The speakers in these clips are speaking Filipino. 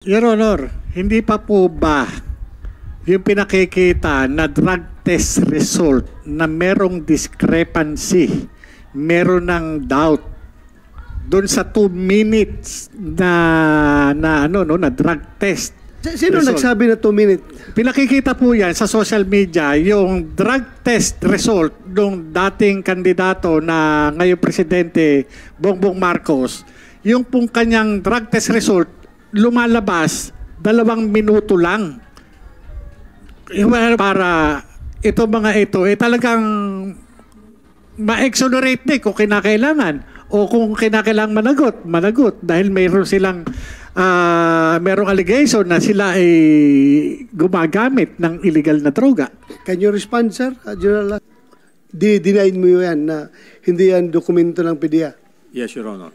Your Honor, hindi pa po ba yung pinakikita na drug test result na merong discrepancy, meron ng doubt doon sa 2 minutes na drug test? Sino result. nagsabi na 2 minutes? Pinakikita po yan sa social media, yung drug test result ng dating kandidato na ngayong presidente, Bongbong Marcos, yung pong kanyang drug test result, lumalabas 2 minuto lang. Para ito mga ito, talagang ma-exonerate kung kinakailangan o kung kinakailangan managot dahil mayroon silang merong allegation na sila ay gumagamit ng illegal na droga. Can you respond, sir? General, denied mo yan na hindi yan dokumento ng PDEA? Yes, Your Honor.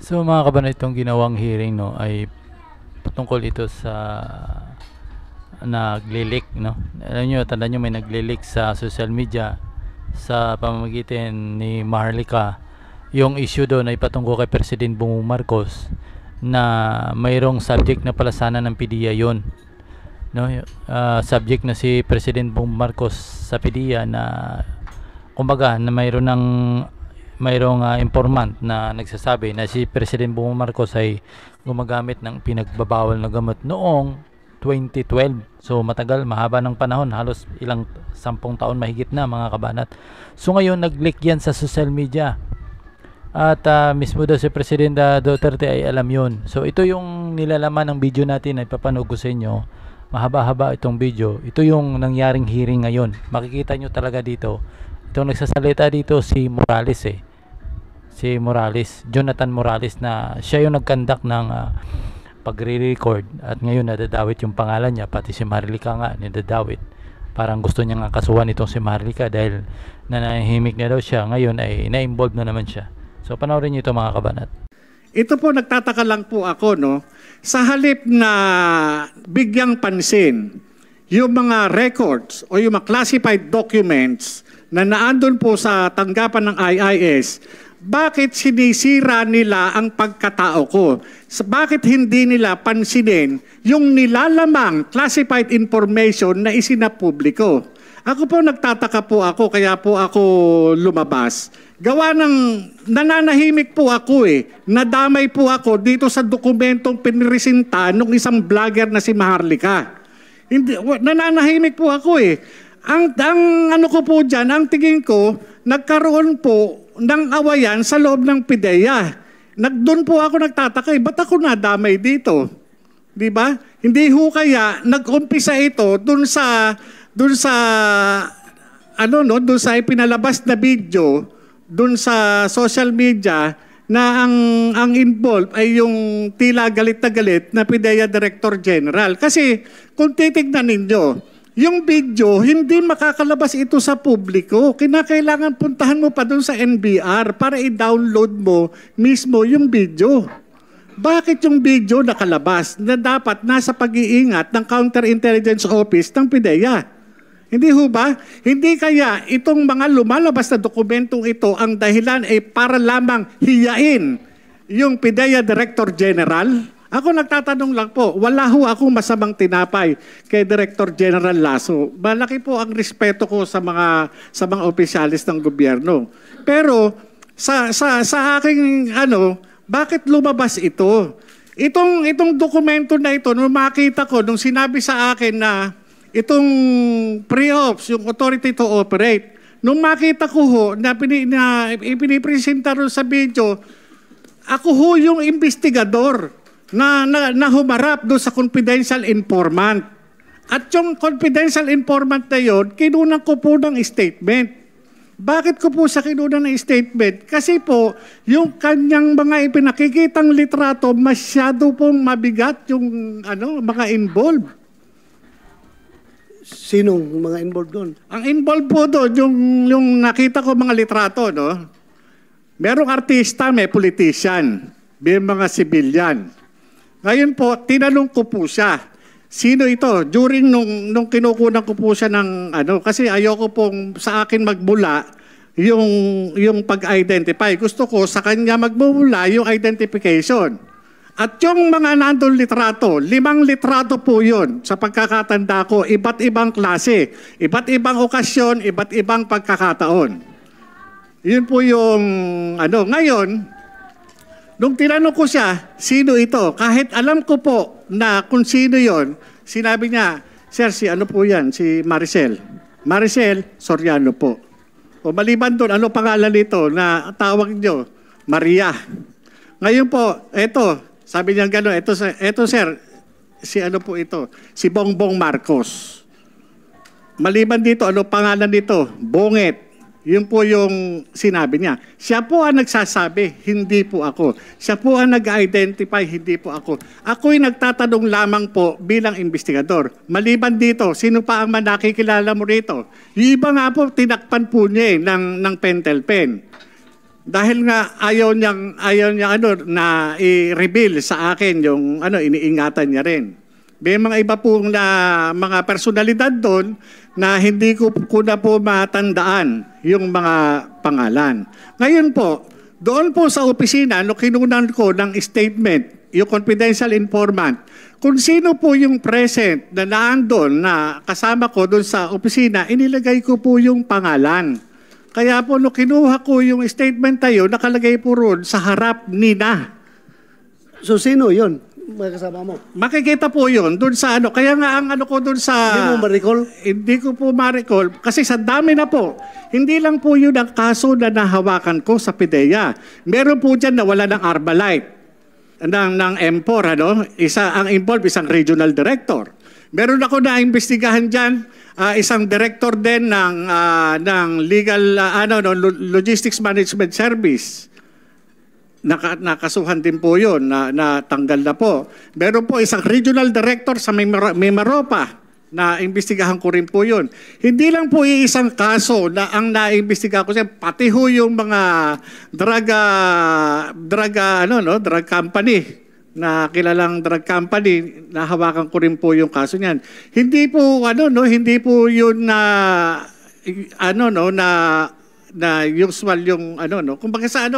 So mga kabanat, itong ginawang hearing ay patungkol ito sa naglilik, no? Alam nyo, tandaan nyo, may naglilik sa social media sa pamamagitan ni Maharlika. Yung issue doon ay patungkol kay President Bongbong Marcos na mayroong subject na palasanan ng PDEA yun, no? Subject na si President Bongbong Marcos sa PDEA na kumbaga na mayroong informant na nagsasabi na si President Bongbong Marcos ay gumagamit ng pinagbabawal na gamot noong 2012. So matagal, mahaba ng panahon, halos ilang 10 taon mahigit na, mga kabanat. So ngayon nag-leak yan sa social media. At mismo daw si President Duterte ay alam yun. So ito yung nilalaman ng video natin na ipapanood ko sa inyo. Mahaba-haba itong video. Ito yung nangyaring hearing ngayon. Makikita nyo talaga dito. Itong nagsasalita dito si Morales Si Morales, Jonathan Morales, na siya yung nag-conduct ng pagre-record at ngayon nadadawit yung pangalan niya, pati si Maharlika nga nadadawit. Parang gusto niya nga kasuhan itong si Maharlika dahil nanahimik na daw siya, ngayon ay na-involve na naman siya. So panoorin niyo ito, mga kabanat. Ito po, nagtataka lang po ako, no? Sa halip na bigyang pansin yung mga records o yung mga classified documents na naandun po sa tanggapan ng IIS, bakit sinisira nila ang pagkatao ko? Bakit hindi nila pansinin yung nilalamang classified information na isinapubliko? Ako po, nagtataka po ako, kaya po ako lumabas. Gawa ng nananahimik po ako Nadamay po ako dito sa dokumentong pinresinta ng isang vlogger na si Maharlika. Nananahimik po ako Ang ano ko po dyan, ang tingin ko, nagkaroon po ng awayan sa loob ng PDEA. Doon po ako nagtataka, ba't ako nadamay dito? Di ba? Hindi ho kaya nag-umpisa ito doon sa ipinalabas na video doon sa social media na ang involved ay yung tila galit na galit na PDEA Director General. Kasi kung titignan ninyo, yung video, hindi makakalabas ito sa publiko. Kinakailangan puntahan mo pa doon sa NBR para i-download mo mismo yung video. Bakit yung video nakalabas na dapat nasa pag-iingat ng Counterintelligence Office ng PDEA? Hindi ho ba? Hindi kaya itong mga lumalabas na dokumentong ito ang dahilan ay para lamang hiyain yung PDEA Director General? Ako nagtatanong lang po, wala ho akong masamang tinapay kay Director General Lasso. Malaki po ang respeto ko sa mga opisyalis ng gobyerno. Pero sa aking bakit lumabas ito? Itong dokumento na ito, nung makita ko, nung sinabi sa akin na itong pre-ops, yung authority to operate, nung makita ko ho na ipinipresenta rin sa video, ako ho yung investigador na humarap doon sa confidential informant. At yung confidential informant na yun, kinunan ko po ng statement. Bakit ko po sa kinunan ng statement? Kasi po, yung kanyang mga ipinakikitang litrato, masyado pong mabigat yung mga involved. Sinong mga involved doon? Ang involved po doon, yung nakita ko mga litrato, no? Merong artista, may politician, may mga civilian. Ngayon po, tinanong ko po siya, sino ito? During nung kinukunan ko po siya ng kasi ayoko pong sa akin magmula yung pag-identify. Gusto ko sa kanya magmula yung identification. At yung mga nandun litrato, 5 litrato po yun sa pagkakatanda ko, iba't ibang klase, iba't ibang okasyon, iba't ibang pagkakataon. Yun po yung ano. Ngayon, nung tinanong ko siya, sino ito? Kahit alam ko po na kung sino yon, sinabi niya, Sir, si ano po yan? Si Maricel. Maricel Soriano po. O maliban doon, ano pangalan nito na tawag niyo? Maria. Ngayon po, eto, sabi niya gano'n, eto sir, si ano po ito? Si Bongbong Marcos. Maliban dito, ano pangalan nito? Bonget. Yun po yung sinabi niya. Siya po ang nagsasabi, hindi po ako. Siya po ang nag-identify, hindi po ako. Ako'y nagtatanong lamang po bilang investigador. Maliban dito, sino pa ang nakikilala mo rito? Yung iba nga po, tinakpan po niya ng pentel pen. Dahil nga ayaw niya na i-reveal sa akin yung iniingatan niya rin. May mga iba pong mga personalidad doon na hindi ko na po matandaan yung mga pangalan. Ngayon po, doon po sa opisina, kinunan ko ng statement, yung confidential informant, kung sino po yung present na naandun na kasama ko doon sa opisina, inilagay ko po yung pangalan. Kaya po, kinuha ko yung statement tayo, nakalagay po roon sa harap nina. So, sino yun? May kasama mo? Makikita po yun doon sa ano. Kaya nga ang ko doon sa... Hindi mo ma-recall? Hindi ko po ma-recall. Kasi sa dami na po. Hindi lang po yun ang kaso na nahawakan ko sa PIDEA. Meron po dyan na wala ng Arbalite. Ng M4, ang involved, isang regional director. Meron ako na imbestigahan dyan, isang director din ng legal logistics management service. Nakasuhan din po yun, natanggal na po. Meron po isang regional director sa Mimaropa na imbestigahan ko rin po yun. Hindi lang po isang kaso na ang naimbestigahan ko siya, pati ho yung mga drug company na kilalang drug company, nahawakan ko rin po yung kaso niyan. Hindi po hindi po yun na usual yung kumbaga sa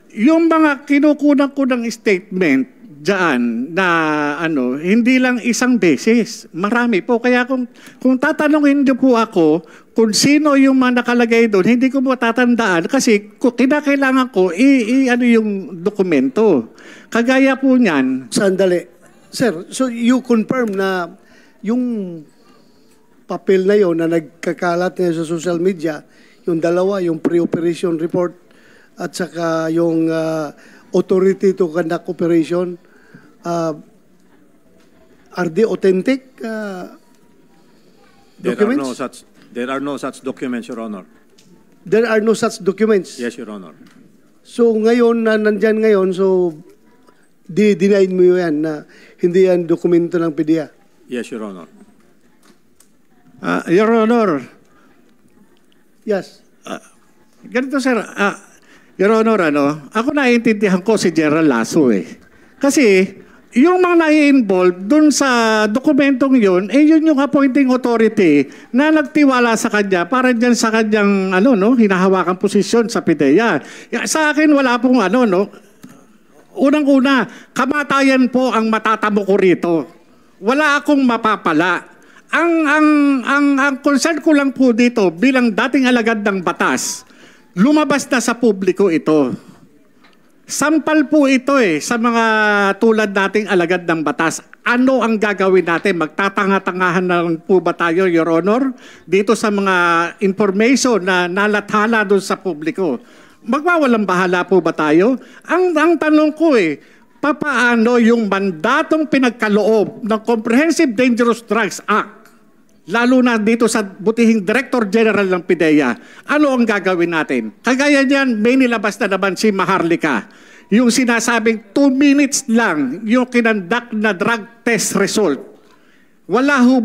yung mga kinukunan ko ng statement diyan na hindi lang isang beses, marami po. Kaya kung tatanungin niyo po ako kung sino yung mga nakalagay doon, hindi ko mo tatandaan kasi kinakailangan ko yung dokumento. Kagaya po niyan. Sandali. Sir, so you confirm na yung papel na yon na nagkakalat ngayon sa social media, yung dalawa, yung pre-operation report at saka yung authority to conduct operation, are they authentic documents? There are no such documents, Your Honor. There are no such documents? Yes, Your Honor. So ngayon, na nandyan ngayon, so denied mo yan na hindi yan dokumento ng PIDEA? Yes, Your Honor. Your Honor. Yes. Ganito, sir. Your Honor, ako naiintindihan ko si General Lasso Kasi yung mga nai-involve dun sa dokumentong yun, yun yung appointing authority na nagtiwala sa kanya para dyan sa kanyang hinahawakan posisyon sa PIDEA. Sa akin wala pong unang-una, kamatayan po ang matatamo ko rito. Wala akong mapapala. Ang concern ko lang po dito bilang dating alagad ng batas, lumabas na sa publiko ito. Sampal po ito sa mga tulad nating alagad ng batas. Ano ang gagawin natin? Magtatanga-tangahan na lang po ba tayo, Your Honor? Dito sa mga information na nalathala doon sa publiko. Magwawalang bahala po ba tayo? Ang tanong ko papaano yung mandatong pinagkaloob ng Comprehensive Dangerous Drugs Act, lalo na dito sa butihing Director General ng PIDEA, ano ang gagawin natin? Kagaya niyan, may nilabas na naman si Maharlika. Yung sinasabing 2 minutes lang yung kinandak na drug test result. Wala ho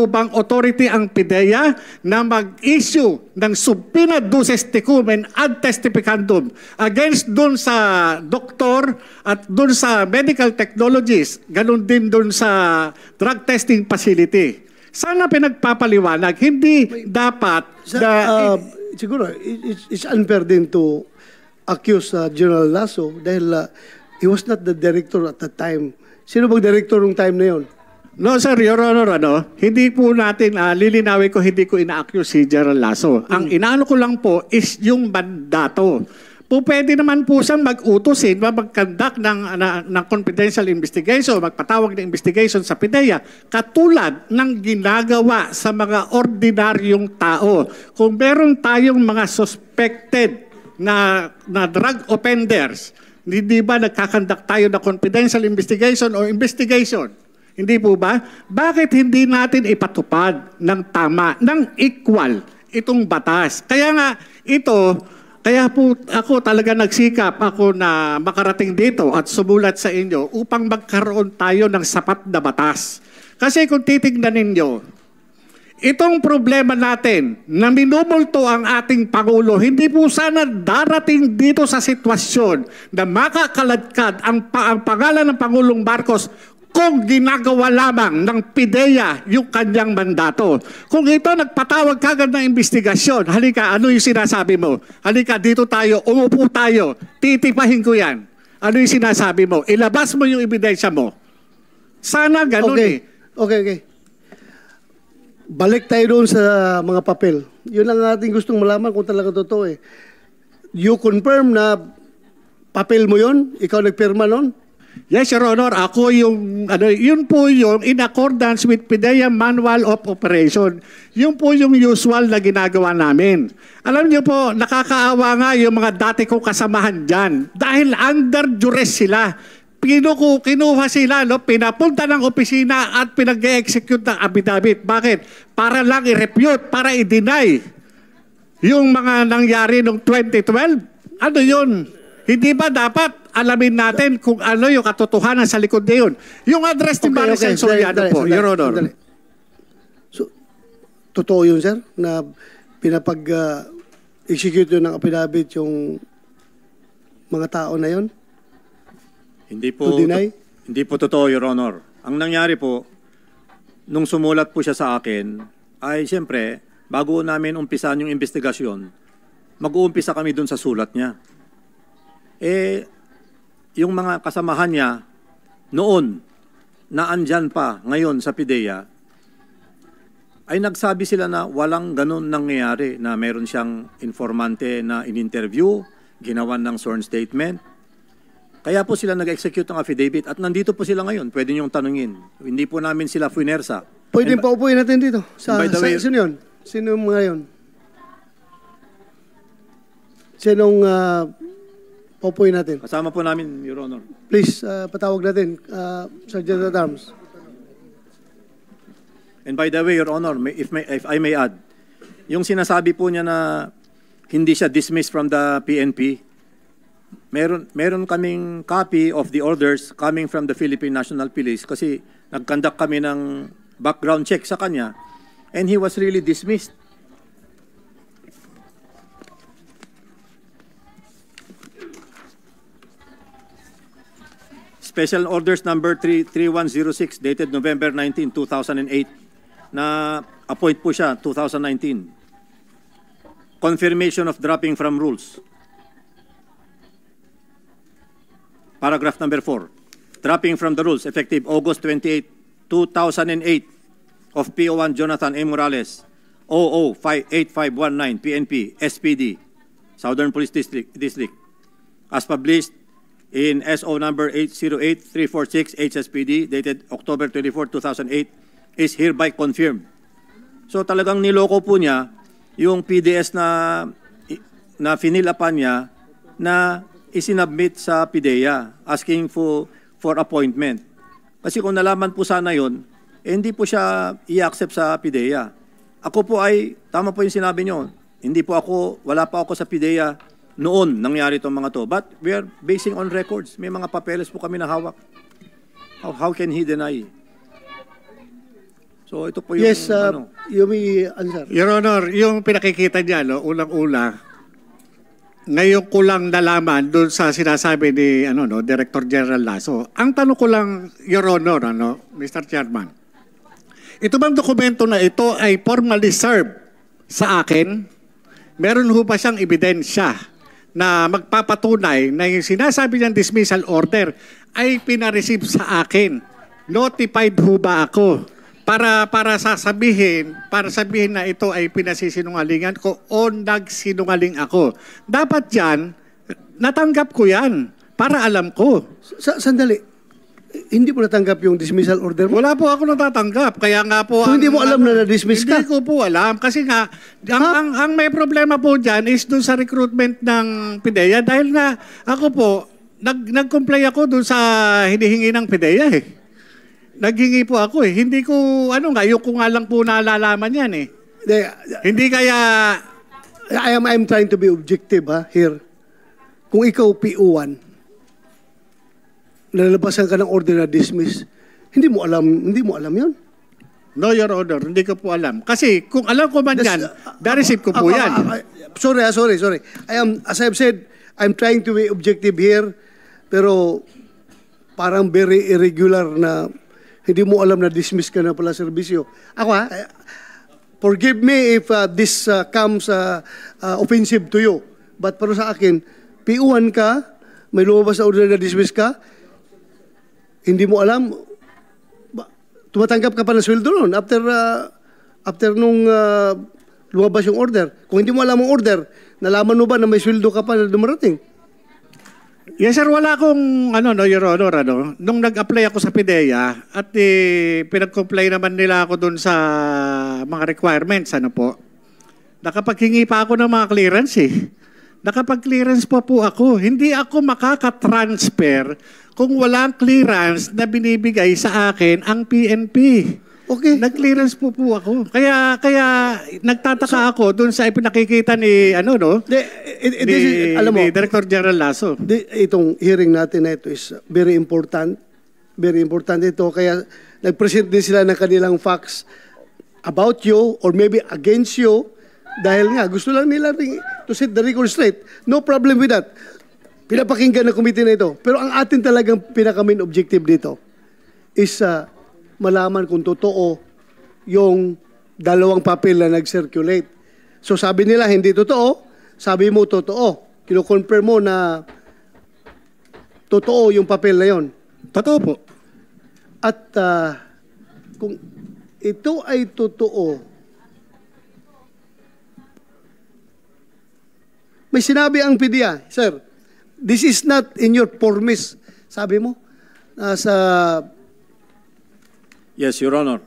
bang authority ang PIDEA na mag-issue ng subpoena duces tecum ad testificandum against dun sa doktor at dun sa medical technologies, ganun din dun sa drug testing facility. Sana pinagpapaliwanag, hindi dapat siguro, it's unfair din to accuse General Lasso dahil He was not the director at that time. Sino bang director nung time na yon? No, sir, Your Honor, hindi po natin, lilinawin ko, hindi ko ina-accuse si General Lasso. Ang inaano ko lang po is yung mandato. Po pwede naman po siyang mag-utosin, mag-conduct ng confidential investigation, magpatawag ng investigation sa PIDEA, katulad ng ginagawa sa mga ordinaryong tao. Kung meron tayong mga suspected na drug offenders, hindi ba nagkakandak tayo na confidential investigation o investigation? Hindi po ba? Bakit hindi natin ipatupad ng tama, ng equal itong batas? Kaya nga kaya po ako talaga nagsikap ako na makarating dito at sumulat sa inyo upang magkaroon tayo ng sapat na batas. Kasi kung titignan ninyo, itong problema natin na minumulto ang ating Pangulo, hindi po sana darating dito sa sitwasyon na makakaladkad ang pangalan ng Pangulong Marcos kung ginagawa lamang ng PIDEA yung kanyang mandato. Kung ito nagpatawag kagad ng investigasyon, halika, ano yung sinasabi mo? Halika, dito tayo, umupo tayo, titipahin ko yan. Ano yung sinasabi mo? Ilabas mo yung ebidensya mo. Sana ganun Okay. Balik tayo doon sa mga papel. Yun ang ating gustong malaman kung talaga totoo eh. You confirm na papel mo yun? Ikaw nagpirma nun? Yes, Your Honor. Ako yun po yung in accordance with PIDEA Manual of Operation. Yun po yung usual na ginagawa namin. Alam niyo po, nakakaawa nga yung mga dati kong kasamahan dyan. Dahil under duress sila. Kinuha sila, pinapunta ng opisina at pinag-execute ng affidavit. Bakit? Para lang i-refute, para i-deny yung mga nangyari noong 2012. Ano yun? Hindi ba dapat alamin natin kung ano yung katotohanan sa likod na yun? Yung address ni Maricel Soriano po, Your Honor. So, totoo yun, sir, na pinapag-execute yun ng affidavit yung mga tao na yun? Hindi po totoo, Your Honor. Ang nangyari po, nung sumulat po siya sa akin, ay siyempre, bago namin umpisan yung investigasyon, mag-uumpisa kami dun sa sulat niya. Yung mga kasamahan niya noon na andyan pa ngayon sa PIDEA ay nagsabi sila na walang ganun nangyayari, na meron siyang informante na in-interview, ginawan ng sworn statement. Kaya po sila nag-execute ng affidavit at nandito po sila ngayon. Pwede niyong tanungin. Hindi po namin sila fuinersa. Pwede pa upuin natin dito. Sino yun? Sino mga yun? Sinong upuin natin? Kasama po namin, Your Honor. Please, patawag natin. Sergeant at Arms. And by the way, Your Honor, if I may add, yung sinasabi po niya na hindi siya dismissed from the PNP, meron kaming copy of the orders coming from the Philippine National Police kasi nag-conduct kami ng background check sa kanya and he was really dismissed. Special Orders number 3106 dated November 19, 2008 na appoint po siya 2019. Confirmation of dropping from rules. Paragraph number 4. Dropping from the rules effective August 28, 2008 of PO1 Jonathan A. Morales 008519 PNP SPD Southern Police District as published in SO number 808346 HSPD dated October 24, 2008 is hereby confirmed. So talagang niloko po niya yung PDS na finilapan niya na isinubmit sa PIDEA asking for appointment. Kasi kung nalaman po sana yun, hindi po siya i-accept sa PIDEA. Ako po ay, tama po yung sinabi niyo, wala pa ako sa PIDEA noon nangyari itong mga to. But we are basing on records. May mga papeles po kami na hawak. How can he deny? So ito po yung Yes, you may answer. Your Honor, yung pinakikita niya, unang-una, ngayon ko lang nalaman doon sa sinasabi ni Director General Lasso. Ang tanong ko lang, Your Honor, Mr. Chairman, ito bang dokumento na ito ay formally served sa akin? Meron ho ba siyang ebidensya na magpapatunay na yung sinasabi niyang dismissal order ay pinareceive sa akin. Notified ho ba ako? Para sabihin na ito ay pinasisinungalingan ko o nagsinungaling ako. Dapat yan, natanggap ko yan para alam ko. Sandali. Hindi mo natanggap yung dismissal order mo? Wala po ako natatanggap. Kaya nga po... So, hindi mo alam na na-dismiss ka? Hindi ko po alam. Kasi nga, ang may problema po dyan is dun sa recruitment ng PIDEA. Dahil nga ako po, nag-comply ako dun sa hinihingi ng PIDEA eh. Naghingi po ako eh. Hindi ko, yung ko nga lang po nalalaman yan eh. Hindi kaya... I'm trying to be objective here. Kung ikaw PO1, nalalabasan ka ng order na dismiss, hindi mo alam yun? No, Your Honor, hindi ko po alam. Kasi kung alam ko man yan, na-receive ko po yan. Sorry. As I've said, I'm trying to be objective here, pero parang very irregular na hindi mo alam na dismiss ka na pala serbisyo. Ako forgive me if this comes offensive to you. But para sa akin, PO1 ka, may lumabas na order na dismiss ka, hindi mo alam, tumatanggap ka pa ng sweldo noon after nung lumabas yung order. Kung hindi mo alam ang order, nalaman mo ba na may sweldo ka pa na dumarating? Yes sir, wala akong Your Honor, nung nag-apply ako sa PIDEA at pinag-comply naman nila ako dun sa mga requirements, nakapaghingi pa ako ng mga clearance eh. Nakapag-clearance pa po ako. Hindi ako makaka-transfer kung walang clearance na binibigay sa akin ang PNP. Okay. Nag-clearance po ako. Kaya nagtataka ako dun sa ipinakikita ni alam mo, ni Director General Lasso. Itong hearing natin na ito is very important. Very important ito. Kaya nag-present din sila ng kanilang facts about you or maybe against you. Dahil nga, gusto lang nila to set the record straight. No problem with that. Pinapakinggan ng committee na ito. Pero ang atin talagang pinaka-main objective dito is malaman kung totoo yung dalawang papel na nag-circulate. So sabi nila hindi totoo, sabi mo totoo. Kino-confirm mo na totoo yung papel na yon. Totoo po. At kung ito ay totoo, may sinabi ang PIDEA, sir, this is not in your formis. Sabi mo, sa... Yes, Your Honor.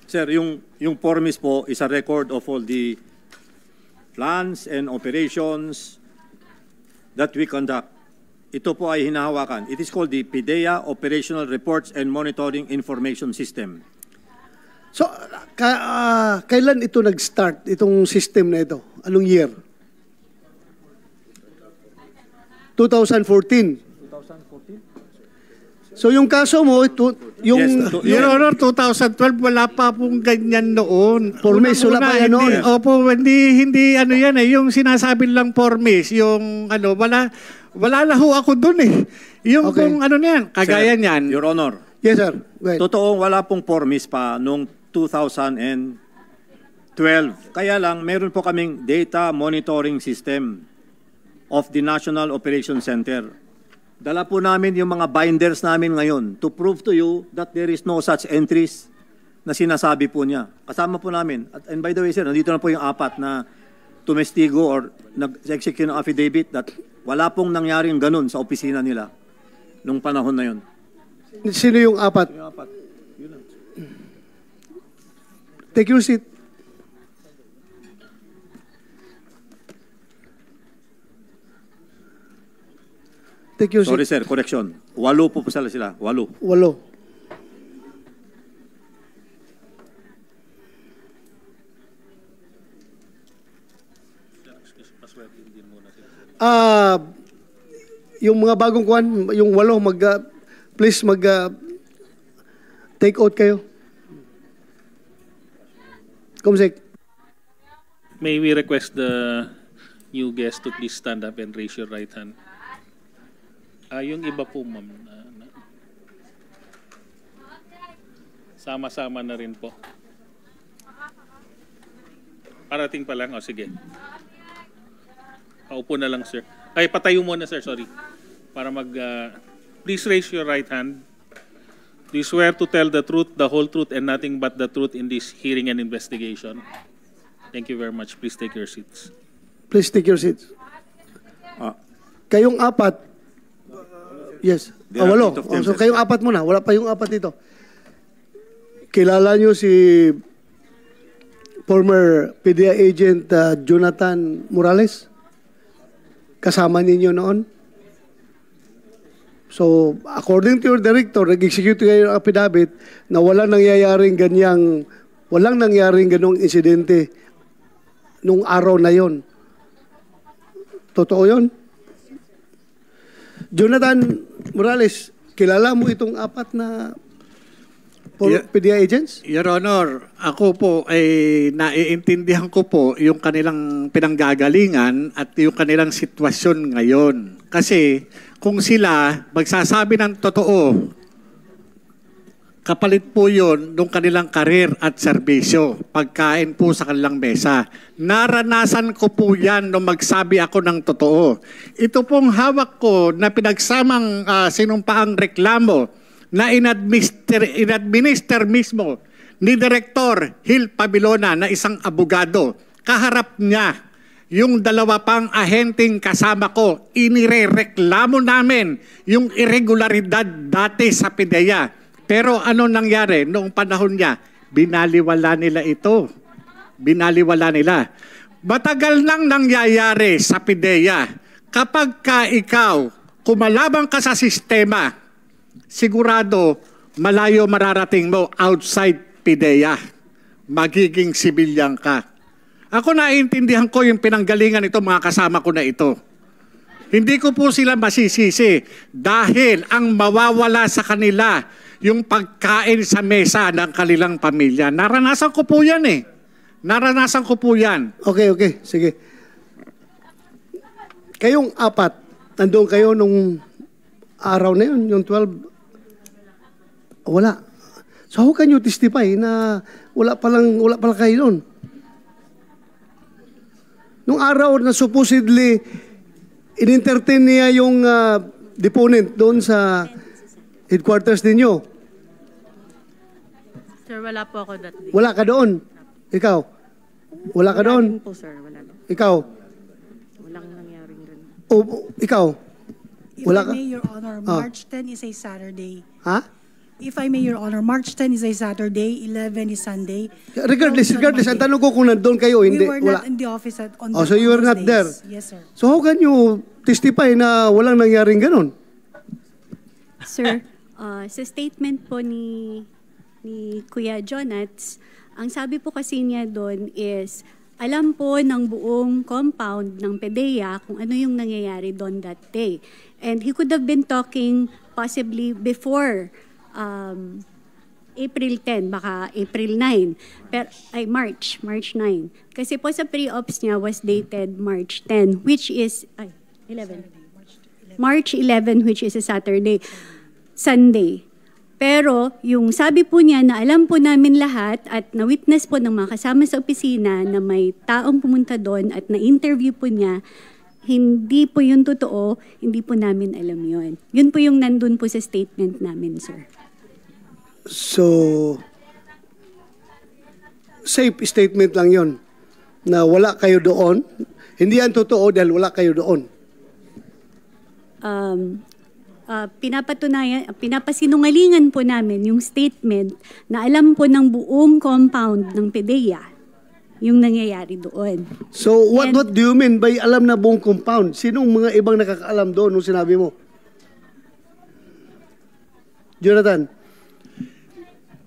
Sir, yung formis po is a record of all the plans and operations that we conduct. Ito po ay hinahawakan. It is called the PIDEA Operational Reports and Monitoring Information System. So, kailan ito nag-start, itong system na ito? Anong year? 2014. So, yung kaso mo, yung... Yes, Your Honor, 2012, wala pa pong ganyan noon. Formis, wala pa yan noon. Opo, hindi yan eh. Yung sinasabi lang formis, yung wala laho ako dun eh. Yung Okay. kung yan, kagaya Sir, niyan. Your Honor, Yes, sir. Go ahead. totoong wala pong formis pa noong 2012. Kaya lang, meron po kaming data monitoring system of the National Operations Center. Dala po namin yung mga binders namin ngayon to prove to you that there is no such entries na sinasabi po niya. Kasama po namin. And by the way, sir, nandito na po yung apat na tumestigo or nag-execute ng affidavit that wala pong nangyaring ganun sa opisina nila nung panahon na yun. Sino yung apat? Yung apat. Yun lang. Take your seat. Take your Sorry seat. sir, correction. 8 po sila. 8. 8. Yung mga bagong kuwan, yung 8, please take out kayo. Kumsik. May we request the new guest to please stand up and raise your right hand. Yung iba po, ma'am. Sama-sama na rin po. Parating pa lang. O, sige. Paupo na lang, sir. Ay, patayo muna, sir. Sorry. Para please raise your right hand. Do you swear to tell the truth, the whole truth, and nothing but the truth in this hearing and investigation? Thank you very much. Please take your seats. Please take your seats. Kayong apat, yes, walo. So kayong apat muna, wala pa yung apat dito. Kilala nyo si former PDEA agent Jonathan Morales? Kasama ninyo noon? So, according to your director, nag-execute kayo ng affidavit na walang nangyaring ganong insidente nung araw na yon. Totoo yon? Jonathan Morales, kilala mo itong apat na PDEA agents? Your Honor, ako po ay naiintindihan ko po yung kanilang pinanggagalingan at yung kanilang sitwasyon ngayon. Kasi kung sila magsasabi ng totoo, kapalit po yun ng kanilang karir at serbisyo, pagkain po sa kanilang mesa. Naranasan ko po yan nung magsabi ako ng totoo. Ito pong hawak ko na pinagsamang sinumpaang reklamo na inadminister mismo ni Director Hil Pabilona na isang abogado. Kaharap niya yung dalawa pang ahenteng kasama ko, inirereklamo namin yung irregularidad dati sa PDEA. Pero ano nangyari noong panahon niya? Binaliwala nila ito. Binaliwala nila. Matagal nang nangyayari sa PDEA. Kapag ka ikaw, kumalabang ka sa sistema, sigurado malayo mararating mo outside PDEA. Magiging sibilyan ka. Ako naiintindihan ko yung pinanggalingan ito mga kasama ko na ito. Hindi ko po sila masisisi dahil ang mawawala sa kanila yung pagkain sa mesa ng kanilang pamilya. Naranasan ko po yan eh. Naranasan ko po yan. Okay. Sige. Kayong apat, nandun kayo nung araw na yun, yung 12. Wala. So how can you testify na wala palang kayo doon? Nung araw na supposedly in-entertain niya yung deponent doon sa headquarters ninyo. Sir, wala po ako that day. Wala ka doon? Ikaw? Wala ka doon? Wala din po, sir. Wala din. Ikaw? Walang nangyaring ganun. O, ikaw? If Wala I ka? may, Your Honor, March 10 is a Saturday. Ha? If I may, Your Honor, March 10 is a Saturday, 11 is Sunday. Regardless, On ang Monday. tanong ko kung nandun kayo, hindi. We were Wala. not in the office on Oh, so you were those not there? days. Yes, sir. So how can you testify na walang nangyaring ganun? Sir, sa statement po ni Kuya Jonats, ang sabi po kasi niya doon is, alam po ng buong compound ng PDEA kung ano yung nangyayari doon that day. And he could have been talking possibly before April 10, baka April 9, March 9. Kasi po sa pre-ops niya was dated March 10, which is, 11. March 11, which is a Sunday. Pero yung sabi po niya na alam po namin lahat at na-witness po ng mga kasama sa opisina na may taong pumunta doon at na-interview po niya, hindi po yun totoo, hindi po namin alam yun. Yun po yung nandun po sa statement namin, sir. So, safe statement lang yon na wala kayo doon. Hindi yan totoo dahil wala kayo doon. Pinapasinungalingan po namin yung statement na alam po ng buong compound ng PDEA yung nangyayari doon. So, what do you mean by alam na buong compound? Sinong mga ibang nakakaalam doon nung sinabi mo? Jonathan?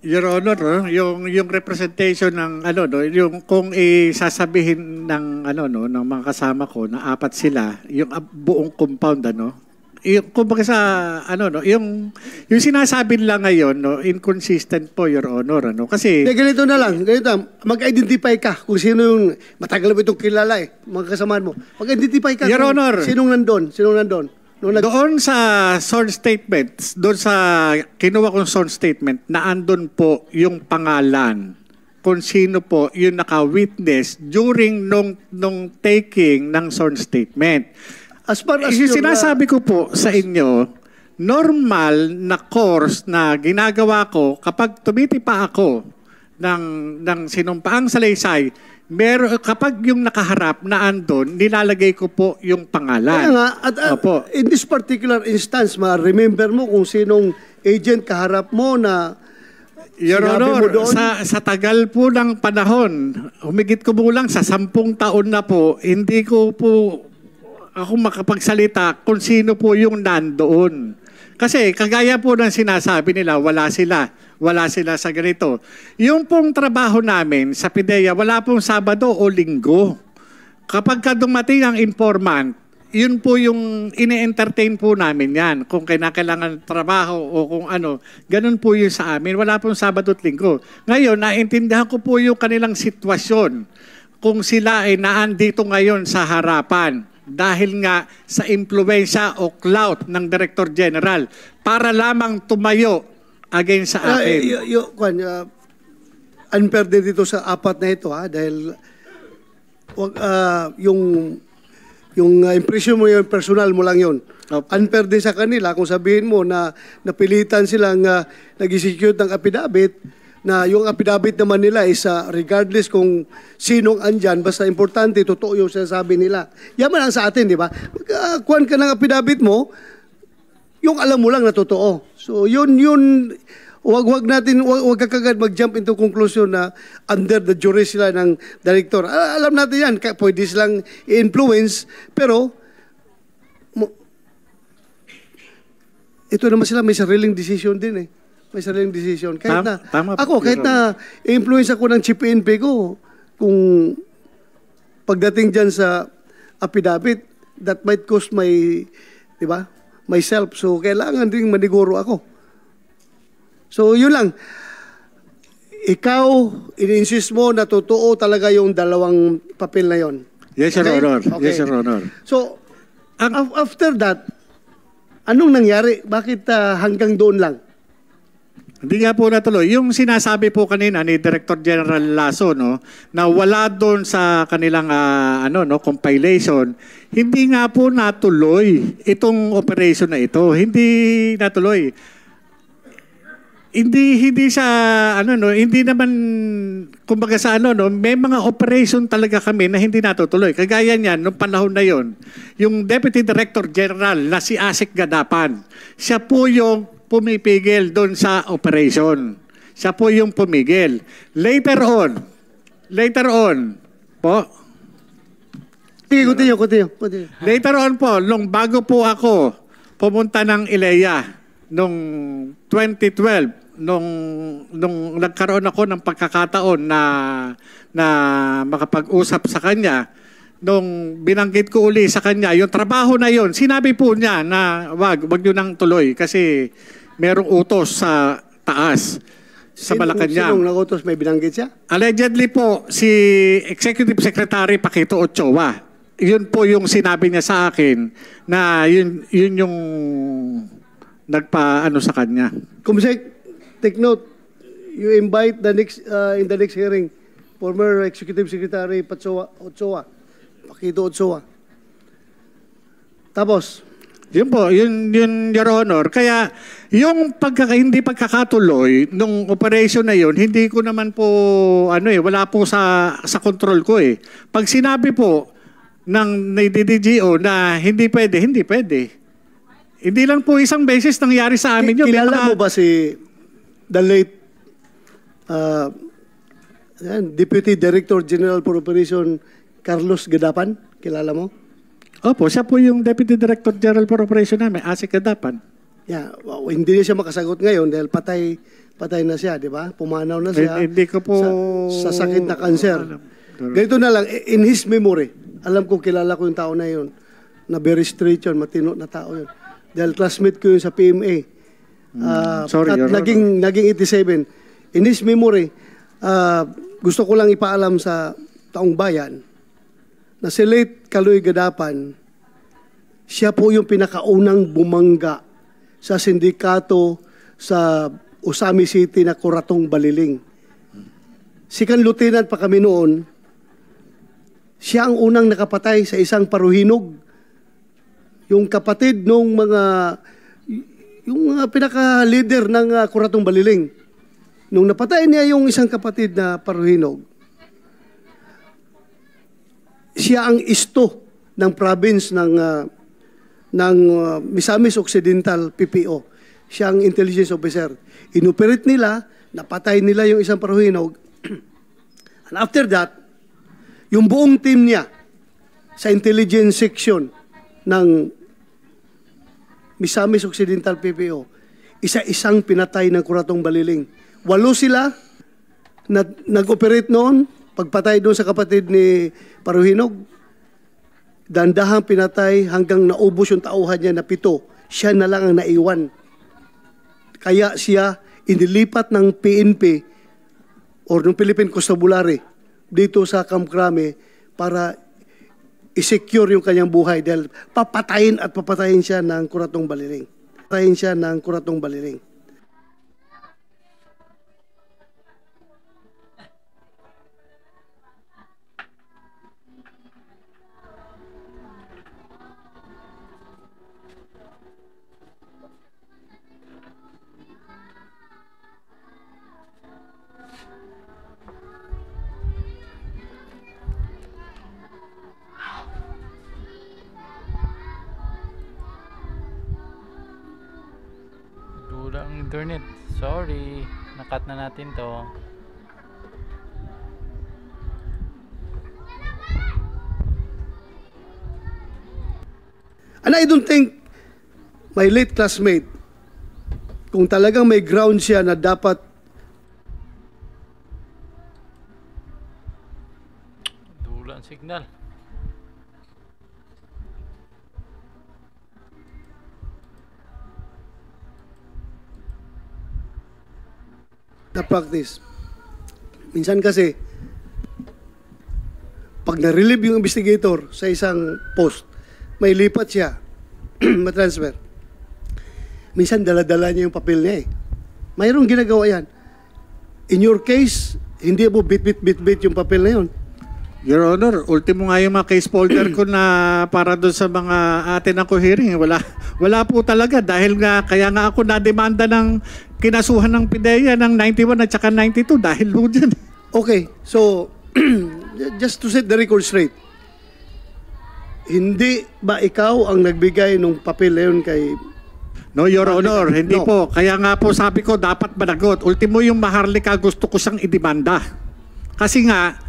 Your Honor, yung representation ng yung kung isasabihin ng ng mga kasama ko na apat sila, yung buong compound yung kumbaga sa yung sinasabi nila ngayon inconsistent po, Your Honor, kasi Ganito na lang, mag-identify ka kung sino yung matagal mo itong kilala mga kasamaan mo. Mag-identify ka Your kung Honor. Sinong nandun. Doon sa sworn statement, doon sa kinuha kong sworn statement, na andun po yung pangalan kung sino po yung naka-witness during nung taking ng sworn statement. As far as Yung your, sinasabi ko po sa inyo, normal na course na ginagawa ko kapag tumitipa ako ng sinumpaang salaysay, kapag yung nakaharap na andon, nilalagay ko po yung pangalan. Kaya nga, at, Opo. in this particular instance, remember mo kung sinong agent kaharap mo na Your sinabi mo Honor, doon? sa tagal po ng panahon, humigit ko lang sa 10 taon na po, hindi ko po ako makapagsalita kung sino po yung nandoon. Kasi kagaya po ng sinasabi nila, wala sila sa ganito. Yung pong trabaho namin sa PIDEA, wala pong Sabado o Linggo. Kapag dumating ang informant, yun po yung ine-entertain po namin yan. Kung kailangan trabaho o kung ano, ganun po yun sa amin. Wala pong Sabado at Linggo. Ngayon, naintindihan ko po yung kanilang sitwasyon kung sila ay naandito ngayon sa harapan dahil nga sa impluensya o clout ng Director General para lamang tumayo against sa akin. Unfair din dito sa apat na ito dahil yung impression mo, yung personal mo lang yun. Unfair din sa kanila kung sabihin mo na napilitan silang nag-execute ng affidavit na yung affidavit naman nila is regardless kung sinong andyan, basta importante, totoo yung sinasabi nila. Yaman lang sa atin, di ba? Kuhan ka ng affidavit mo, yung alam mo lang na totoo. So yun, wag ka kagad mag-jump into conclusion na under the jury sila ng director. Alam natin yan, pwede silang i-influence, pero ito naman sila, may sariling decision din eh. May sariling decision. Kahit na i-influence ako ng chief PNP ko, kung pagdating dyan sa affidavit, that might cost di ba, myself. So, kailangan din maniguro ako. So, yun lang. Ikaw, in-insist mo na totoo talaga yung dalawang papel na yon. Yes, Your Honor. Okay. Yes, Your Honor. So, after that, anong nangyari? Bakit hanggang doon lang? Hindi nga po natuloy. Yung sinasabi po kanina ni Director General Lasso, no, na wala doon sa kanilang compilation, hindi nga po natuloy itong operation na ito. Hindi natuloy. Hindi sa hindi naman kumbaga sa may mga operation talaga kami na hindi natutuloy. Kagaya niyan nung panahon na yon, yung Deputy Director General na si Asik Gadapan, siya po yung pumipigil doon sa operation. Siya po yung pumigil. Later on po. Sige, continue. Later on po, nung bago po ako pumunta ng ILEA nung 2012, nung nagkaroon ako ng pagkakataon na makapag-usap sa kanya, nung binanggit ko uli sa kanya, yung trabaho na yon, sinabi po niya na wag nyo nang tuloy kasi merong utos sa taas, sa Malacanang. Sinong nag-utos? May binanggit siya? Allegedly po, si Executive Secretary Paquito Ochoa. Yun po yung sinabi niya sa akin na yun yung nagpa-ano sa kanya. Kumsek, take note, you invite in the next hearing, former Executive Secretary Ochoa. Paquito Ochoa. Tapos, Yun po, yun Your Honor. Kaya yung hindi pagkakatuloy nung operation na yun, hindi ko naman po wala po sa control ko eh. Pag sinabi po ng DDGO na hindi pwede, hindi pwede. Hindi lang po isang beses nangyari sa amin yun. Kilala mo ba si the late Deputy Director General for Operation Carlos Gadapan? Kilala mo? Opo, siya po yung Deputy Director General for Operation namin, Asik Gadapan. Yeah, hindi niya siya makasagot ngayon dahil patay na siya, di ba? Pumanaw na siya. Hindi ko po sa sakit na cancer. Ganito na lang, in his memory, alam ko kilala ko yung tao na yun, na very straight yun, matino na tao yun. Dahil classmate ko yun sa PMA. Sorry, at naging 87. In his memory, gusto ko lang ipaalam sa taong bayan na si late Kaloy Gadapan, siya po yung pinakaunang bumangga sa sindikato sa Usami City na Kuratong Baliling. Second Lieutenant pa kami noon, siya ang unang nakapatay sa isang paruhinog. Yung kapatid nung yung pinaka-leader ng Kuratong Baliling. Nung napatay niya yung isang kapatid na paruhinog, siya ang isto ng province ng Misamis Occidental, PPO. Siya ang intelligence officer. Inoperate nila, napatay nila yung isang paruhinog. And after that, yung buong team niya sa intelligence section ng Misamis Occidental, PPO, isa-isang pinatay ng Kuratong Baliling. 8 sila na nag-operate noon, pagpatay doon sa kapatid ni Paruhinog, dandahang pinatay hanggang naubos yung tauhan niya na 7. Siya na lang ang naiwan. Kaya siya inilipat ng PNP or ng Philippine Constabulary dito sa Camp Crame para i-secure yung kanyang buhay dahil papatayin siya ng Kuratong Baliling. Papatayin siya ng Kuratong Baliling. Ang internet. Sorry. Nakat na natin to. And I don't think my late classmate, kung talagang may ground siya na dapat Dulang signal. na practice. Minsan kasi, pag na-relieve yung investigator sa isang post, may lipat siya, matransfer. Minsan dala-dala niya yung papel niya eh. Mayroong ginagawa yan. In your case, hindi mo bit yung papel na yun. Your Honor, ultimo nga yung mga case folder ko na para doon sa mga atin ako hearing. Wala po talaga dahil nga, kaya nga ako na-demanda ng kinasuhan ng PIDEA ng 91 at saka 92 dahil po dyan. Okay, so, just to set the record straight, hindi ba ikaw ang nagbigay ng papel na yun kay... No, Your Honor, hindi No. po. Kaya nga po sabi ko, dapat managot. Ultimo yung Maharlika, gusto ko siyang idemanda. Kasi nga,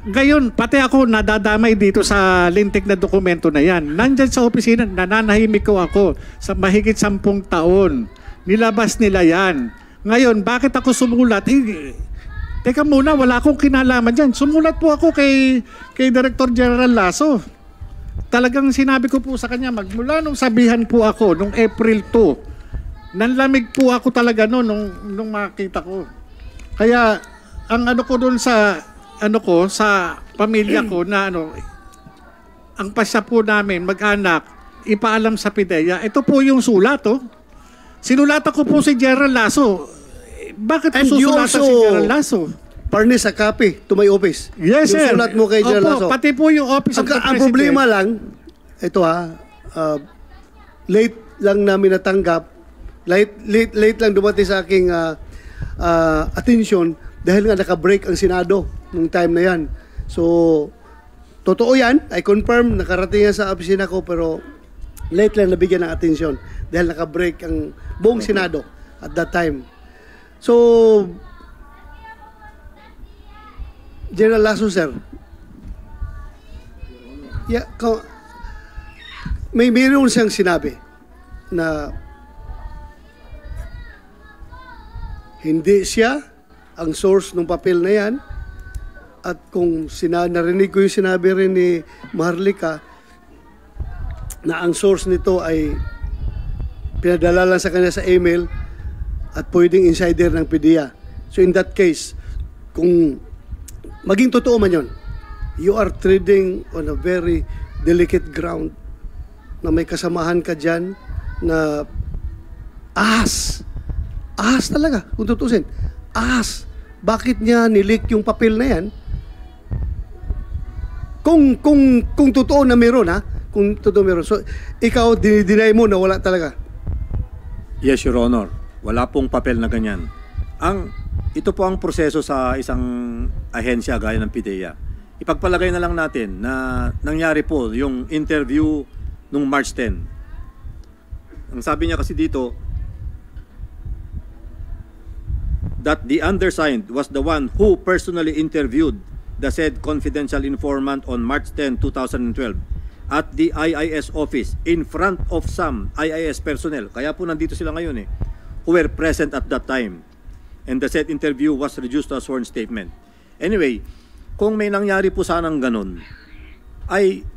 gayon, pati ako nadadamay dito sa lintik na dokumento na yan. Nandyan sa opisina, nananahimik ko ako sa mahigit 10 taon. Nilabas nila yan. Ngayon, bakit ako sumulat? Teka muna, wala akong kinalaman dyan. Sumulat po ako kay Director General Lasso. Talagang sinabi ko po sa kanya, magmula nung sabihan po ako, nung April 2, nanlamig po ako talaga nung makita ko. Kaya, ang ano ko doon sa sa pamilya ko na ang pasya po namin, mag-anak, ipaalam sa PIDEA. Ito po yung sulat, Sinulatan ko po si General Lasso. Bakit po And you susulatan also si General Lasso? furnish a copy to my office. Yes, yung sir. sulat mo kay General Lasso. Pati po yung office of the Ang President. problema lang, ito late lang namin natanggap, late lang dumating sa aking attention dahil nga naka-break ang Senado nung time na yan. So, totoo yan. I confirm, nakarating yan sa opisina ko, pero late lang nabigyan ng attention dahil naka-break ang buong Senado at that time. So, General Lasso, sir, mayroon siyang sinabi na hindi siya ang source ng papel na yan, at kung narinig ko yung sinabi rin ni Maharlika na ang source nito ay pinadala lang sa kanya sa email at pwedeng insider ng PIDEA. So in that case, kung maging totoo man yun, you are treading on a very delicate ground na may kasamahan ka dyan na ahas talaga, kung tutusin, ahas bakit niya nilik yung papel na yan? Kung totoo na meron, ha? Kung totoo meron. So, ikaw, dinideny mo na wala talaga. Yes, Your Honor. Wala pong papel na ganyan. Ito po ang proseso sa isang ahensya gaya ng PIDEA. Ipagpalagay na lang natin na nangyari po yung interview nung March 10. Ang sabi niya kasi dito, that the undersigned was the one who personally interviewed the said confidential informant on March 10, 2012 at the IIS office in front of some IIS personnel. Kaya po nandito sila ngayon who were present at that time. And the said interview was reduced to a sworn statement. Anyway, kung may nangyari po sanang ganun, ay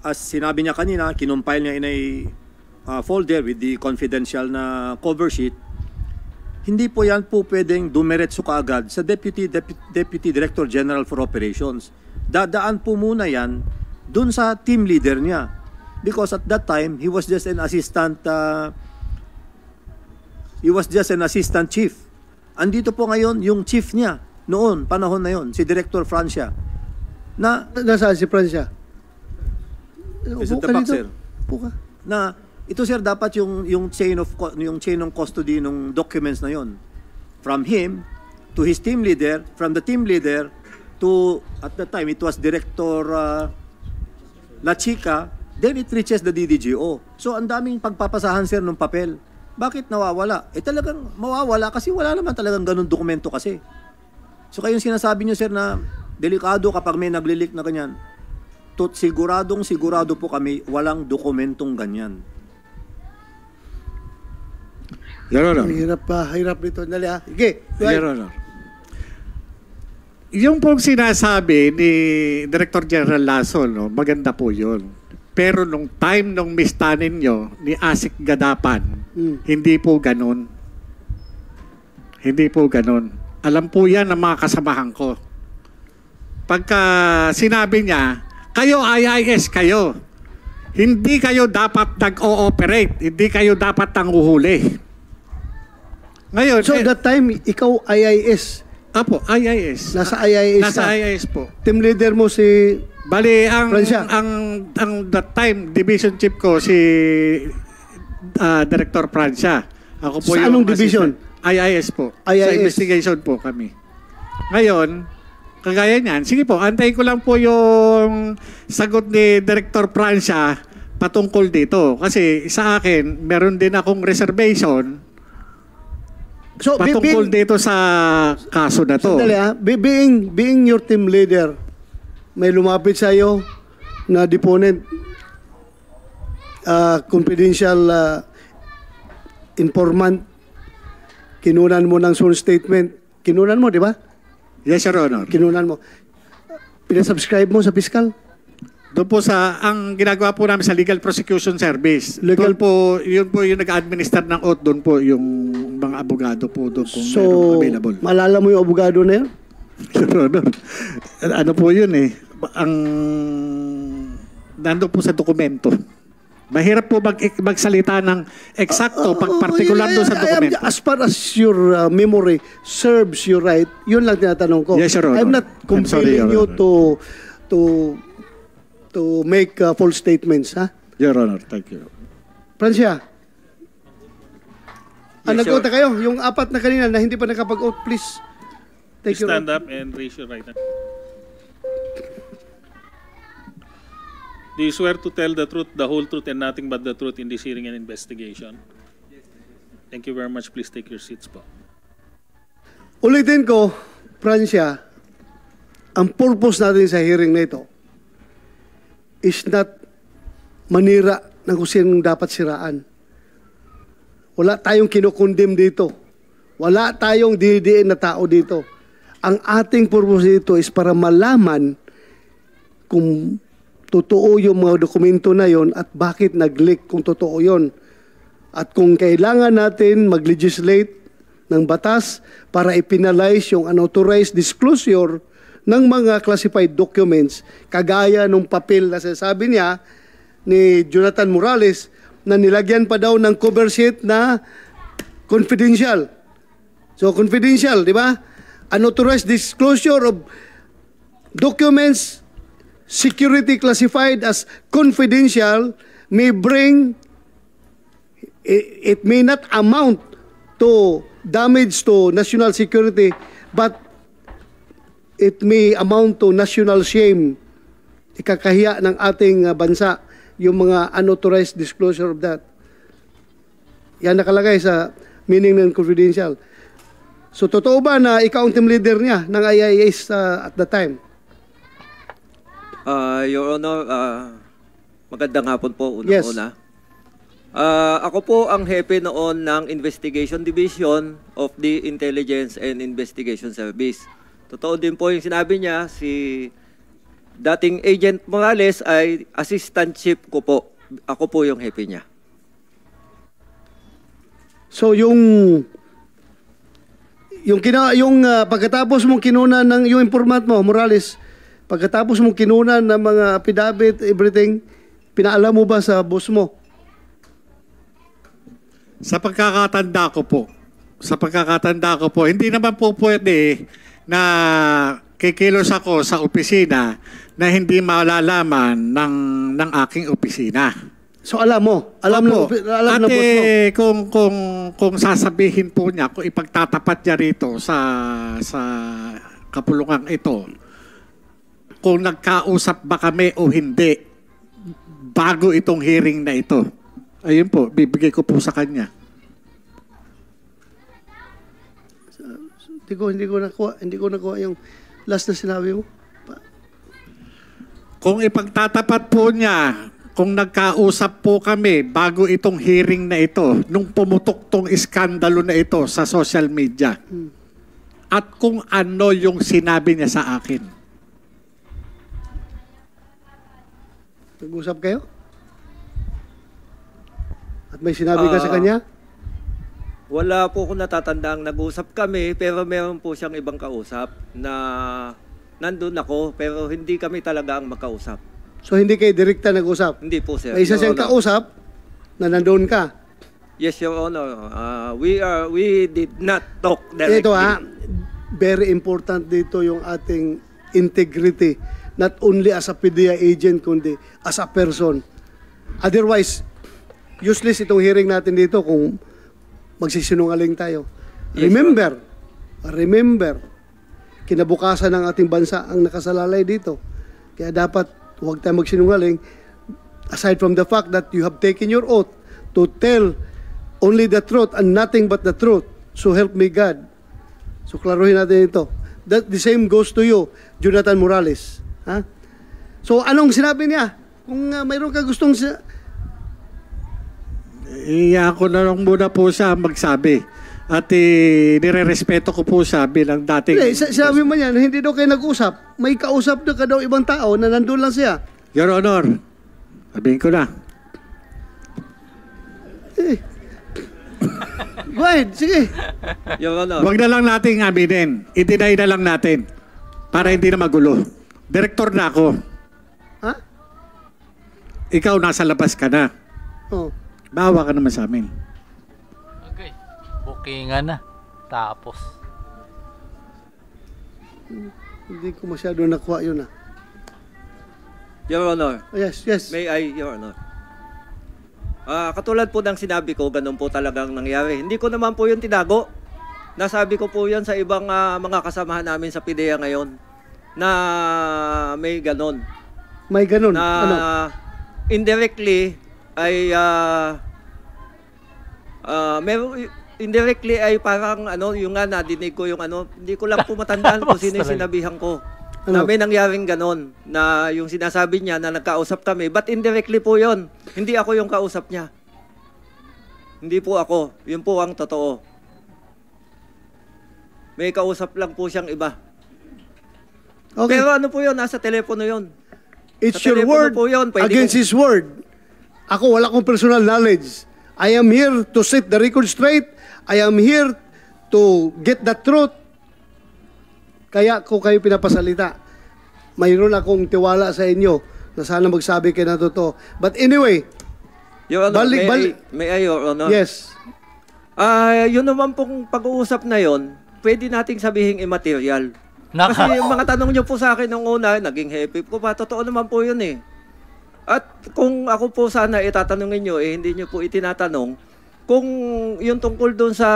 as sinabi niya kanina, kinumpile niya in a folder with the confidential na cover sheet. Hindi po yan po pwedeng dumiretso kaagad sa Deputy Director General for Operations. Dadaan po muna yan dun sa team leader niya. Because at that time, he was just an assistant chief. Andito po ngayon yung chief niya noon, panahon na yon, si Director Francia. Nasaan si Francia? Is it the back, sir? Puka. Na ito sir dapat yung chain of custody ng documents na yon, from him to his team leader, from the team leader to, at that time it was Director La Chica, then it reaches the DDGO. So ang daming pagpapasahan sir ng papel. Bakit nawawala? Talagang mawawala kasi wala naman talagang ganun dokumento kasi. So kayong sinasabi niyo sir na delikado kapag may naglilik na ganyan. Sigurado po kami walang dokumentong ganyan. Your Honor. Hirap nito. Dali ha. Sige. Your Honor. Yung pong sinasabi ni Director General Lasso, maganda po yun. Pero nung time nung mistanin nyo ni Asik Gadapan, hindi po ganun. Hindi po ganun. Alam po yan ng mga kasamahan ko. Pagka sinabi niya, kayo IIS kayo. Hindi kayo dapat nag-ooperate. Hindi kayo dapat nanguhuli. Ngayon, So that time, ikaw IIS. Apo, IIS. Nasa IIS Nasa ka. IIS po. Team leader mo si Bali, Francia. ang that time, division chief ko si Director Francia. Ako po Sa yung anong division? IIS po. IIS. Sa investigation po kami. Ngayon, kagaya niyan, sige po, antayin ko lang po yung sagot ni Director Francia patungkol dito. Kasi sa akin, meron din akong reservation So, patungkol dito sa kaso na to. Sandali ha. Being your team leader, may lumapit sa iyo na deponent, confidential informant, kinunan mo ng sworn statement. Kinunan mo, di ba? Yes, Your Honor. Kinunan mo. Pinasubscribe mo sa fiscal? Doon po ang ginagawa po namin sa Legal Prosecution Service. Legal- Yun po yung nag-administer ng oath, doon po yung mga abogado po doon kung So, merong available. malala mo yung abogado na yun? Your Honor, ano po yun nandun po sa dokumento. Mahirap po magsalita ng eksakto pag particular doon sa dokumento. As far as your memory serves you right, yun lang tinatanong ko. Yes, Your Honor. I'm not I'm sorry, compelling Your you Honor. to make false statements, ha? Your Honor, thank you. Francia, Yes, nag-oath kayo. Yung apat na kanina na hindi pa nakapag-oath, please. Take your Stand oath. up and raise your right hand. Do you swear to tell the truth, the whole truth, and nothing but the truth in this hearing and investigation? Thank you very much. Please take your seats po. Ulitin ko, Francia, ang purpose natin sa hearing na ito is not manira ng kung sinong dapat siraan. Wala tayong kinukondem dito. Wala tayong dinidiin na tao dito. Ang ating purpose dito is para malaman kung totoo yung mga dokumento na yon at bakit nag-leak kung totoo yon. At kung kailangan natin mag-legislate ng batas para ipinalize yung unauthorized disclosure ng mga classified documents, kagaya ng papel na sasabi niya ni Jonathan Morales na nilagyan pa daw ng cover sheet na confidential. So confidential, di ba? unauthorized disclosure of documents security classified as confidential may bring, it may not amount to damage to national security, but it may amount to national shame. Ikakahiya ng ating bansa yung mga unauthorized disclosure of that. Yan nakalagay sa meaning ng confidential. So, totoo ba na ikaw ang team leader niya ng IIS at the time? Your Honor, magandang hapon po Yes. una-una. Ako po ang hepe noon ng Investigation Division of the Intelligence and Investigation Service. Totoo din po yung sinabi niya, si dating Agent Morales ay assistant chief ko po. Ako po yung hepe niya. So, yung pagkatapos mong kinunan ng yung informant mo, Morales, pagkatapos mong kinunan ng mga affidavit, everything, pinaalam mo ba sa boss mo? Sa pagkakatanda ko po, hindi naman po pwede na kikilos ako sa opisina na hindi malalaman ng aking opisina. So, alam mo? Alam ng boss mo? Kung sasabihin po niya, kung ipagtatapat niya rito sa kapulungan ito, kung nagkausap ba kami o hindi bago itong hearing na ito. Ayun po, bibigay ko po sa kanya. Hindi ko nakuha yung last na sinabi mo. Kung ipagtatapat po niya, kung nagkausap po kami bago itong hearing na ito, nung pumutok tong iskandalo na ito sa social media, at kung ano yung sinabi niya sa akin. Nag-usap kayo? At may sinabi ka sa kanya? Wala po akong natatandang nag-usap kami, pero meron po siyang ibang kausap na nandun ako, pero hindi kami talaga ang magkausap. So, hindi kayo direkta nag-usap? Hindi po, sir. May isa siyang Your Honor. kausap na nandun ka. Yes, Your Honor. We did not talk directly. Ito very important dito yung ating integrity. Not only as a PDEA agent, kundi as a person. Otherwise, useless itong hearing natin dito kung magsisinungaling tayo. Yes, Remember, kinabukasan ng ating bansa ang nakasalalay dito. Kaya dapat huwag tayo magsinungaling. Aside from the fact that you have taken your oath to tell only the truth and nothing but the truth. So help me God. So klaruhin natin ito. That the same goes to you, Jonathan Morales. Ha? So anong sinabi niya? Kung mayroon ka gustong Iya ko na lang muna po siya magsabi. At nire-respeto ko po siya bilang dating... sabi mo niya, hindi daw kayo nag-usap. May kausap na ka daw ibang tao na nandun lang siya. Your Honor, sabihin ko na. Go ahead, sige. Your Honor. Huwag na lang natin aminin. I-deny na lang natin. Para hindi na magulo. Direktor na ako. Ha? Ikaw nasa labas ka na. Oh. Bawa ka naman sa amin. Okay. Bookingan na. Tapos. Hindi ko masyado nakuha yun Your Honor. Yes. May I, Your Honor? Katulad po ng sinabi ko, ganun po talagang nangyari. Hindi ko naman po yun tinago. Nasabi ko po yan sa ibang mga kasamahan namin sa PDEA ngayon na may ganun. May ganun? Na Ano? indirectly ay indirectly ay parang yung nga nadinig ko yung hindi ko lang po matandaan kung sino yung sinabihan ko. Na may nangyaring ganon, na yung sinasabi niya na nagkausap kami, but indirectly po yon. Hindi ako yung kausap niya. Hindi po ako. Yun po ang totoo. May kausap lang po siyang iba. Okay. Pero ano po yun? Nasa telepono yun. It's Sa your telepono word po yun. Pwede against ko- his word. Ako, wala akong personal knowledge. I am here to set the record straight. I am here to get the truth. Kaya ko kayo pinapasalita. Mayroon akong tiwala sa inyo na sana magsabi kayo na totoo. But anyway, Your Honor, Balik- may I, Your Honor? yes. Yun naman pong pag-uusap na yon, pwede nating sabihin immaterial. Kasi yung mga tanong niyo po sa akin nung una, naging happy ko pa. Totoo naman po yun eh. At kung ako po sana itatanungin niyo, hindi niyo po itinatanong, kung yung tungkol doon sa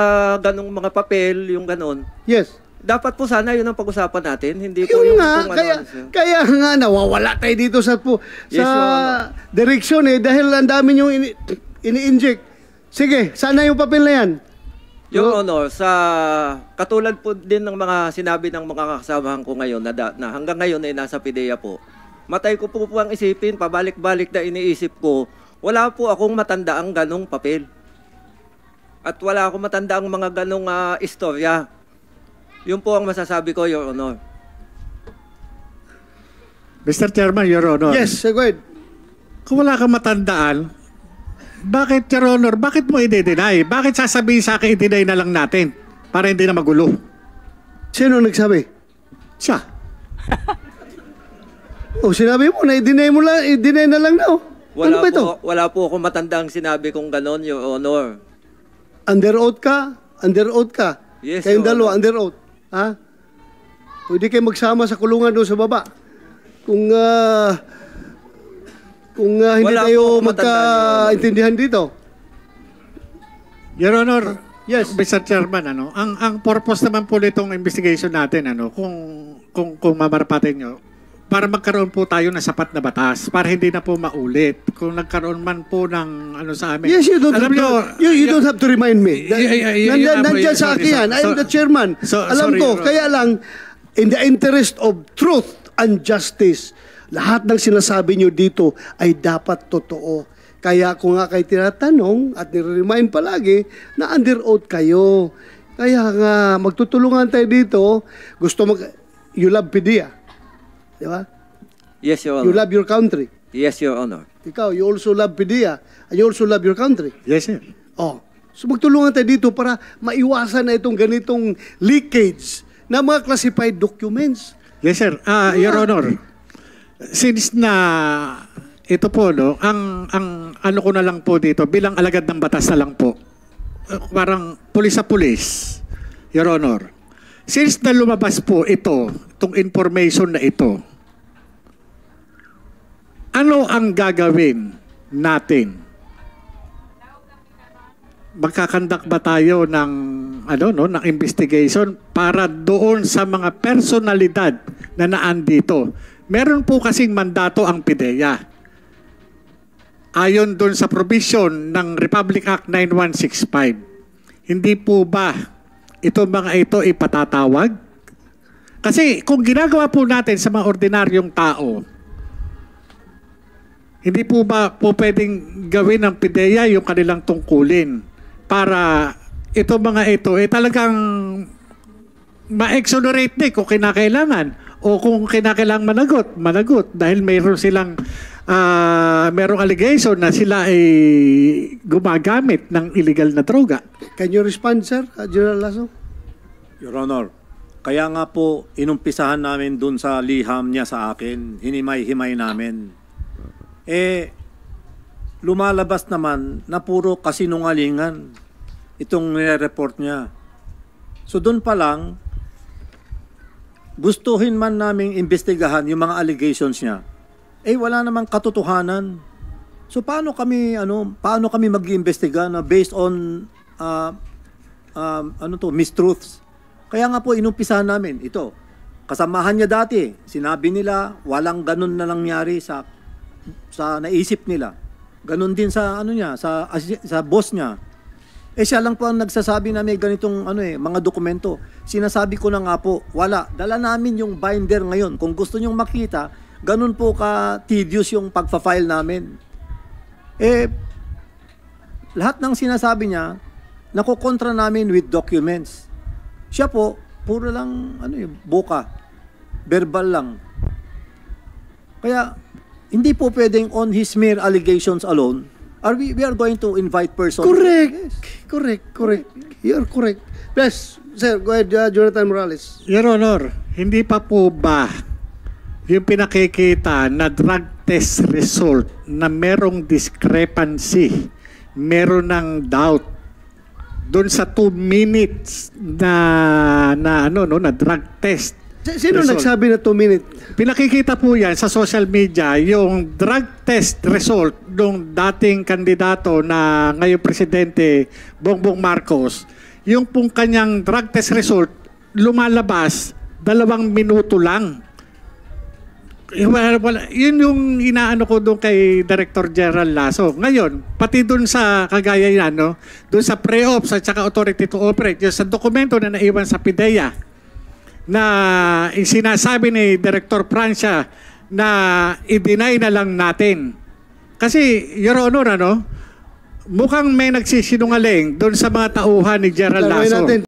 ganong mga papel, yung ganon, Yes. dapat po sana yun ang pag-usapan natin. Hindi po Yun yung nga, kung kaya nga nawawala tayo dito sa Yes, Your Honor. direksyon eh dahil ang dami yung ini-inject. Sige, sana yung papel na yan. Your Honor, sa katulad po din ng mga sinabi ng mga kasamahan ko ngayon na hanggang ngayon ay nasa PIDEA po, matay ko po ang isipin, pabalik-balik na iniisip ko, wala po akong matandaang ganong papel. At wala akong matandaang mga ganong istorya. Yun po ang masasabi ko, Your Honor. Mr. Chairman, Your Honor. Yes, go ahead. Kung wala kang matandaan, bakit, Your Honor, bakit mo i-deny? Bakit sasabihin sa akin, i-deny na lang natin para hindi na magulo? Sino nagsabi? Siya. Sinabi mo na i-deny na lang na. Ano ba ito? Wala po akong matandaang sinabi kong ganon, Your Honor. Under oath ka? Under oath ka? Yes, Kayong Your dalawa, Honor. under oath. Ha? Pwede kayo magsama sa kulungan doon sa baba. Kung hindi Wala tayo po akong matandaan, magkaintindihan dito. Your Honor, Yes. Mr. Chairman, ang purpose naman po nitong investigation natin, kung mamarapatin nyo, para magkaroon po tayo ng sapat na batas, para hindi na po maulit. Kung nagkaroon man po ng sa amin. Yes, you don't, Alam have, nyo, to, you don't have to remind me. Nandiyan sa akin yan. I am the chairman. Alam sorry, ko, Your Honor. kaya lang, in the interest of truth and justice, lahat ng sinasabi nyo dito ay dapat totoo. Kaya ako nga kayo tinatanong at nire-remind palagi na under oath kayo. Kaya nga, magtutulungan tayo dito. You love PIDEA. Di ba? Yes, Your Honor. You love your country. Yes, Your Honor. Ikaw, you also love PIDEA. And you also love your country. Yes, sir. Oh. So magtulungan tayo dito para maiwasan na itong ganitong leakage na mga classified documents. Yes, sir. Your Honor, since na ito po, ang ano ko na lang po dito, bilang alagad ng batas na lang po, parang pulis sa pulis, Your Honor. Since na lumabas po itong information na ito, ano ang gagawin natin? Magkakandak ba tayo ng ng investigation para doon sa mga personalidad na naandito? Meron po kasing mandato ang PIDEA. Ayon doon sa provision ng Republic Act 9165. Hindi po ba ito mga ito ipatatawag? Kasi kung ginagawa po natin sa mga ordinaryong tao, hindi po ba po pwedeng gawin ng PIDEA yung kanilang tungkulin para ito mga ito talagang ma-exonerate din kung kinakailangan o kung kinakailangan managot dahil mayroon silang merong allegation na sila ay gumagamit ng illegal na droga. Can you respond, sir, General Lasso? Your Honor, kaya nga po inumpisahan namin dun sa liham niya sa akin, hinimay-himay namin. Lumalabas naman na puro kasinungalingan itong nire-report niya. So dun pa lang, gustuhin man naming imbestigahan yung mga allegations niya, wala namang katotohanan. So paano kami mag-iimbestiga na based on mistruths? Kaya nga po inumpisahan namin ito. Kasamahan niya dati, sinabi nila walang ganun na nangyari sa naisip nila. Ganun din sa sa boss niya. Siya lang po ang nagsasabi na may ganitong mga dokumento. Sinasabi ko na nga po, wala. Dala namin yung binder ngayon. Kung gusto nyong makita, ganun po ka-tedious yung pagpa-file namin. Lahat ng sinasabi niya, nakokontra namin with documents. Siya po, puro lang, boka. Verbal lang. Kaya, hindi po pwedeng on his mere allegations alone, we are going to invite persons. Correct. Yes. Correct. You're correct. Yes, sir, go ahead, Jonathan Morales. Your Honor, hindi pa po ba yung pinakikita na drug test result na merong discrepancy, meron ng doubt doon sa 2 minutes na drug test. Sino result. nagsabi na 2 minutes? Pinakikita po yan sa social media, yung drug test result ng dating kandidato na ngayong presidente, Bongbong Marcos. Yung pong kanyang drug test result, lumalabas 2 minuto lang. Yun yung inaano ko doon kay Director General Lasso. Ngayon, pati doon sa kagaya yan, no? Doon sa pre-ops at saka authority to operate, yung sa dokumento na naiwan sa PIDEA, na sinasabi ni Director Francia na i-deny na lang natin. Kasi, Your Honor, mukhang may nagsisinungaling doon sa mga tauhan ni General Tanungin Lasso. natin.